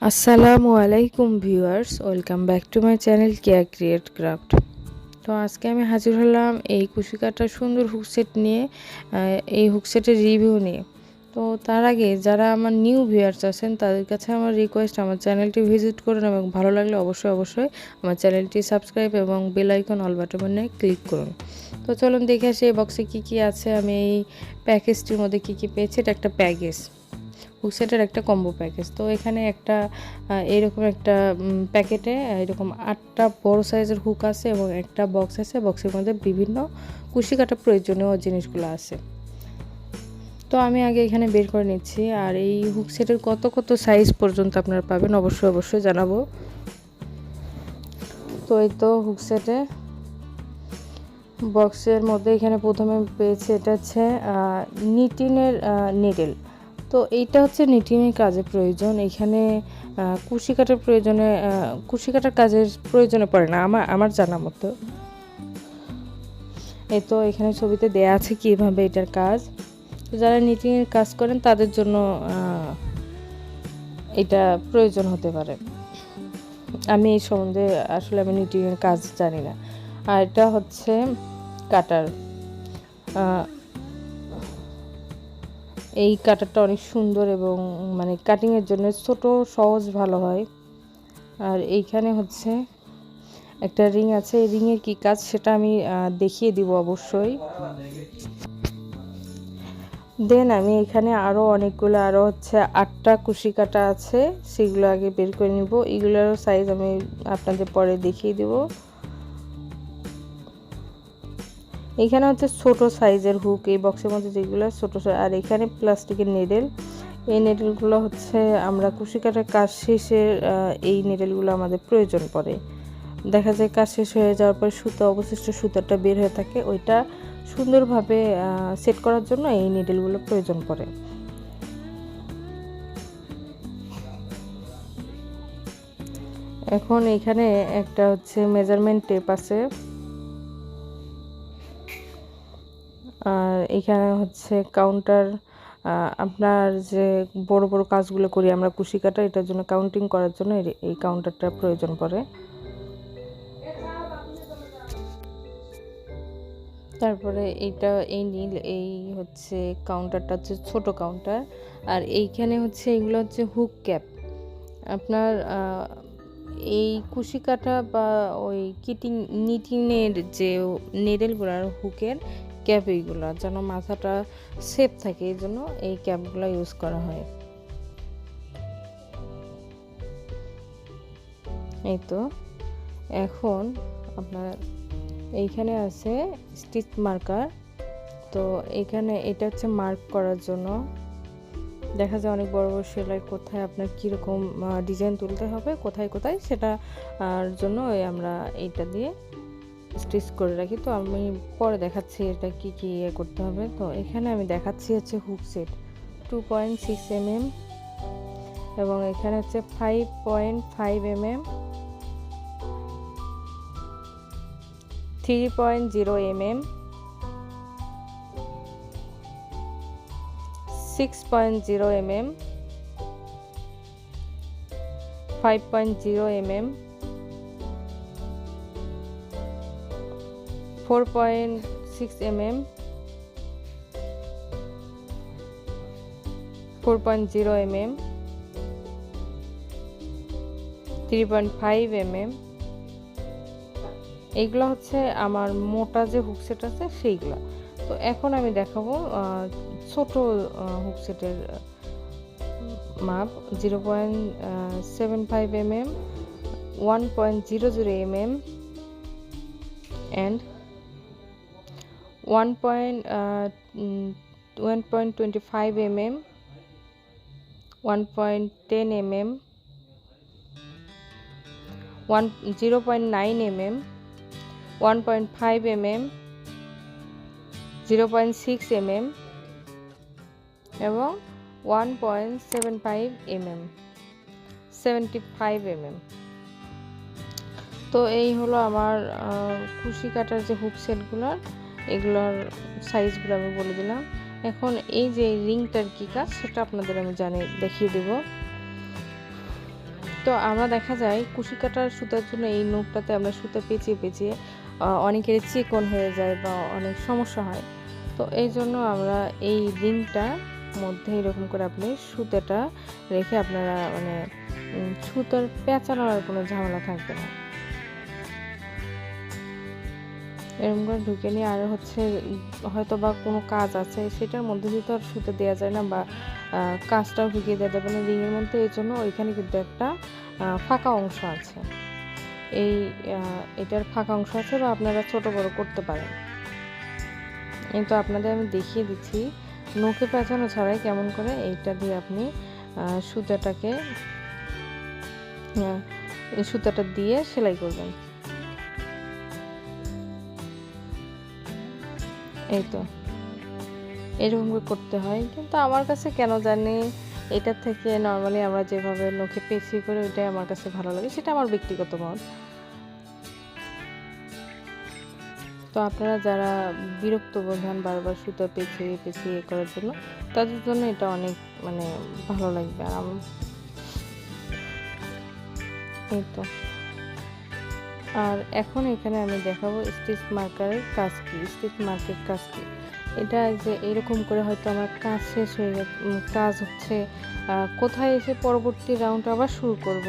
আসসালামু আলাইকুম viewers, welcome back to my channel Keya create craft. তো আজকে আমি হাজির হলাম এই কুশি কাটার সুন্দর হুকসেট নিয়ে, এই হুকসেটের রিভিউ নিয়ে। তো তার আগে যারা আমার নিউ ভিউয়ার্স আছেন তাদের কাছে আমার রিকোয়েস্ট, আমার চ্যানেলটি ভিজিট করুন এবং ভালো লাগলে অবশ্যই আমার চ্যানেলটি সাবস্ক্রাইব এবং বেল আইকন অল বাটনে ক্লিক করুন। তো চলুন দেখে আসি এই বক্সে কী আছে। আমি এই প্যাকেজটির মধ্যে কী পেয়েছি। এটা একটা প্যাকেজ, হুকসেটের একটা কম্বো প্যাকেজ। তো এখানে একটা এরকম একটা প্যাকেটে এরকম 8টা বড় সাইজের হুক আছে এবং একটা বক্স আছে। বক্সের মধ্যে বিভিন্ন কুশি কাটা প্রয়োজনীয় জিনিসগুলো আছে। তো আমি আগে এখানে বের করে নিচ্ছি। আর এই হুকসেটের কত সাইজ পর্যন্ত আপনারা পাবেন অবশ্যই জানাবো। তো এই তো হুকসেটে বক্সের মধ্যে এখানে প্রথমে পেয়েছি, এটা হচ্ছে নিটিনের নিডেল। তো এইটা হচ্ছে নিটিংয়ের কাজে প্রয়োজন। এখানে কুশি কাটার প্রয়োজনে, কুশি কাটার কাজের প্রয়োজনে পড়ে না আমার জানা মতো। এই তো এখানে ছবিতে দেয়া আছে কীভাবে এটার কাজ। তো যারা নিটিংয়ের কাজ করেন তাদের জন্য এটা প্রয়োজন হতে পারে। আমি এই সম্বন্ধে আসলে আমি নিটিংয়ের কাজ জানি না। আর এটা হচ্ছে কাটার। এই কাটারটা অনেক সুন্দর এবং মানে কাটিংয়ের জন্য ছোট, সহজ, ভালো হয়। আর এইখানে হচ্ছে একটা রিং আছে। এই রিংয়ের কী কাজ সেটা আমি দেখিয়ে দিব অবশ্যই। দেন আমি এখানে আরও অনেকগুলো, আরও হচ্ছে 8টা কুশি কাটা আছে, সেগুলো আগে বের করে নিব। এগুলোর সাইজ আমি আপনাদের পরে দেখিয়ে দিব। এখানে হচ্ছে ছোট সাইজের হুক, এই বক্সের মধ্যে যেগুলো ছোট। আর এখানে প্লাস্টিকের নেডেল। এই নেডেলগুলো হচ্ছে আমরা কুশি কাটার কাজ শেষে এই নেডেলগুলো আমাদের প্রয়োজন পড়ে। দেখা যায় কাজ শেষ হয়ে যাওয়ার পর অবশিষ্ট সুতাটা বের হয়ে থাকে, ওইটা সুন্দরভাবে সেট করার জন্য এই নেডেলগুলো প্রয়োজন পড়ে। এখন এখানে একটা হচ্ছে মেজারমেন্ট টেপ আছে। আর এখানে হচ্ছে কাউন্টার। আপনার যে বড় কাজগুলো করি আমরা কুশি কাটা, এটার জন্য কাউন্টিং করার জন্য এই কাউন্টারটা প্রয়োজন পড়ে। তারপরে এইটা এই হচ্ছে কাউন্টারটা হচ্ছে ছোট কাউন্টার। আর এইখানে হচ্ছে এগুলো হচ্ছে হুক ক্যাপ। আপনার এই কুশি কাটা বা ওই নিটিংয়ের যে নেডেলগুলোর হুকের ক্যাপ, এইগুলো যেন মাথাটা সেফ থাকে, এই জন্য এই ক্যাপগুলো ইউজ করা হয়। এই তো এখন আপনার এইখানে আছে স্টিচ মার্কার। তো এইখানে এটা হচ্ছে মার্ক করার জন্য। দেখা যায় অনেক বড় সেলাই, কোথায় আপনার কীরকম ডিজাইন তুলতে হবে, কোথায় সেটা জন্য আমরা এইটা দিয়ে স্টিচ করে রাখি। তো আমি পরে দেখাচ্ছি এটা কি করতে হবে। তো এখানে আমি দেখাচ্ছি হচ্ছে হুক সেট 2.6 mm এবং এখানে হচ্ছে 5.5 mm, 3.0 mm, 6.0 mm, 5.0 mm, 4.6 mm, 4.0 mm, 3.5 mm। এইগুলো হচ্ছে আমার মোটা যে হুকসেট আছে সেইগুলো। তো এখন আমি দেখাবো ছোট হুকসেটের মাপ 0.75 mm, 1.00 mm and 1.25 mm, 1.10 mm, 0.9 mm, 1.5 mm, 0.6 mm এবং 1.75 mm, 75 mm। তো এই হলো আমার কুশি কাটার যে হুক সেটগুলোর, এগুলোর সাইজগুলো আমি বলে দিলাম। এখন এই যে রিংটার কী কাজ সেটা আপনাদের আমি দেখিয়ে দেব। তো আমরা দেখা যায় কুশি কাটার সুতার জন্য এই নখটাতে আমরা সুতা পেঁচিয়ে পেঁচিয়ে অনেকের চিকন হয়ে যায় বা অনেক সমস্যা হয়। তো এই জন্য আমরা এই রিংটার মধ্যে এরকম করে আপনি সুতাটা রেখে আপনারা মানে সুতার পেঁচানোর আর কোনো ঝামেলা থাকবে না। এরকম করে ঢুকে নিয়ে আর হচ্ছে হয়তো বা কোনো কাজ আছে সেটার মধ্যে দিয়ে তো আর সুতো দেওয়া যায় না, বা কাজটাও ঢুকিয়ে দেওয়া যাবে না রিংয়ের মধ্যে। এই জন্য ওইখানে কিন্তু একটা ফাঁকা অংশ আছে, এটার ফাঁকা অংশ আছে, বা আপনারা ছোট বড় করতে পারেন। কিন্তু আপনাদের আমি দেখিয়ে দিচ্ছি নখে পেঁচানো ছাড়াই কেমন করে এইটা দিয়ে আপনি সুতাটা দিয়ে সেলাই করবেন। এই তো এরকম করতে হয়, কিন্তু আমার কাছে কেন জানি এটার থেকে নর্মালি আমরা যেভাবে নখে পেঁচিয়ে করে ওইটাই আমার কাছে ভালো লাগে, সেটা আমার ব্যক্তিগত মত। তো আপনারা যারা বিরক্ত বোধ হন বারবার সুতো পেঁচিয়ে পেঁচিয়ে করার জন্য, তাদের জন্য এটা অনেক মানে ভালো লাগবে। আর এই তো আর এখন এখানে আমি দেখাবো স্টিচ মার্কের কাজ কি। এটা যে এরকম করে হয়তো আমার কাজ শেষ হয়ে গেছে, কাজ হচ্ছে কোথায় এসে পরবর্তী রাউন্ড আবার শুরু করব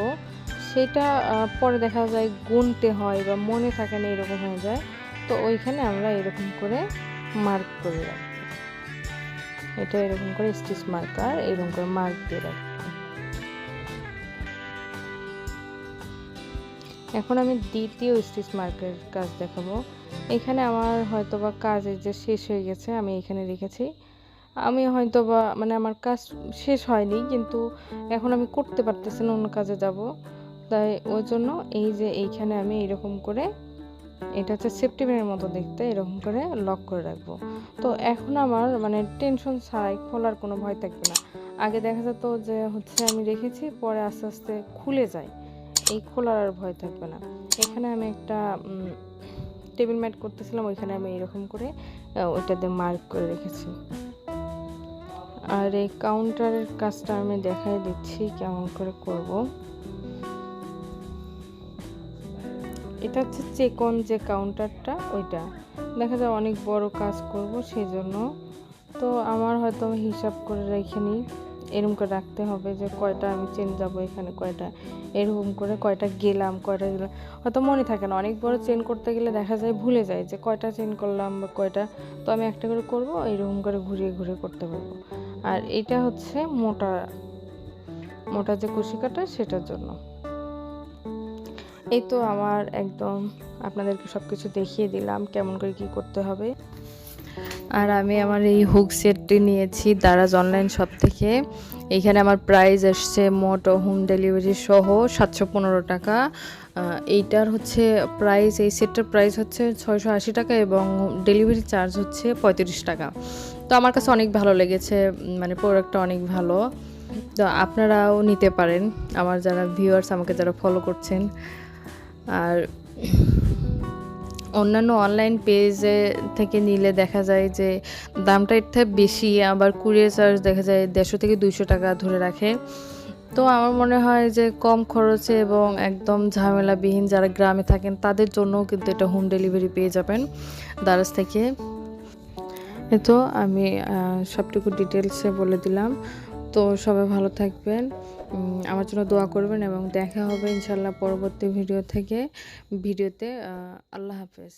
সেটা পরে দেখা যায় গুনতে হয় বা মনে থাকে না, এরকম হয়ে যায়। তো ওইখানে আমরা এরকম করে মার্ক করে রাখবো, এটা এরকম করে স্টিচ মার্কার এরকম করে মার্ক দিয়ে রাখবো। এখন আমি দ্বিতীয় স্টিচ মার্কের কাজ দেখাবো। এখানে আমার হয়তোবা কাজ এই যে শেষ হয়ে গেছে, আমি এখানে রেখেছি। আমি হয়তোবা মানে আমার কাজ শেষ হয়নি, কিন্তু এখন আমি করতে পারতেছি না, অন্য কাজে যাব, তাই ওই জন্য এই যে এইখানে আমি এরকম করে, এটা হচ্ছে সেপ্টেম্বরের মতো দেখতে, এরকম করে লক করে রাখবো। তো এখন আমার মানে টেনশন ছাড়াই খোলার কোনো ভয় থাকবে না। আগে দেখা যেত যে হচ্ছে আমি রেখেছি, পরে আস্তে আস্তে খুলে যায়, এই খোলার আর ভয় থাকবে না। এখানে আমি একটা টেবিল ম্যাট করতেছিলাম, ওইখানে আমি এরকম করে ওইটাতে মার্ক করে রেখেছি। আর এই কাউন্টারের কাজটা আমি দেখাই দিচ্ছি কেমন করে করব। এটা হচ্ছে চেকন যে কাউন্টারটা, ওইটা দেখা যায় অনেক বড় কাজ করব সেই জন্য। তো আমার হয়তো আমি হিসাব করে রেখে নিই, এরকম করে রাখতে হবে যে কয়টা আমি চেন যাব, এখানে কয়টা, এরকম করে কয়টা গেলাম হয়তো মনে থাকে না। অনেক বড় চেন করতে গেলে দেখা যায় ভুলে যায় যে কয়টা চেন করলাম বা কয়টা। তো আমি একটা করে করব, এরকম করে ঘুরিয়ে ঘুরিয়ে করতে পারবো। আর এটা হচ্ছে মোটা যে কুশি কাটা সেটার জন্য। এই তো আমার একদম আপনাদেরকে সব কিছু দেখিয়ে দিলাম কেমন করে কি করতে হবে। আর আমি আমার এই হুক সেটটি নিয়েছি দারাজ অনলাইন শপ থেকে। এইখানে আমার প্রাইস আসছে মোট হোম ডেলিভারি সহ 715 টাকা। এইটার হচ্ছে প্রাইস, এই সেটটার প্রাইস হচ্ছে 680 টাকা এবং ডেলিভারি চার্জ হচ্ছে 35 টাকা। তো আমার কাছে অনেক ভালো লেগেছে, মানে প্রোডাক্টটা অনেক ভালো। তো আপনারাও নিতে পারেন, আমার যারা ভিউয়ার্স আমাকে যারা ফলো করছেন। আর অন্যান্য অনলাইন পেজে থেকে নিলে দেখা যায় যে দামটা এর থেকে বেশি, আবার কুরিয়ার চার্জ দেখা যায় 150 থেকে 200 টাকা ধরে রাখে। তো আমার মনে হয় যে কম খরচে এবং একদম ঝামেলাবিহীন যারা গ্রামে থাকেন তাদের জন্যও কিন্তু এটা হোম ডেলিভারি পেয়ে যাবেন দারাজ থেকে। তো আমি সবটুকু ডিটেলসে বলে দিলাম। তো সবাই ভালো থাকবেন, আমার জন্য দোয়া করবেন এবং দেখা হবে ইনশাল্লাহ পরবর্তী ভিডিওতে। আল্লাহ হাফেজ।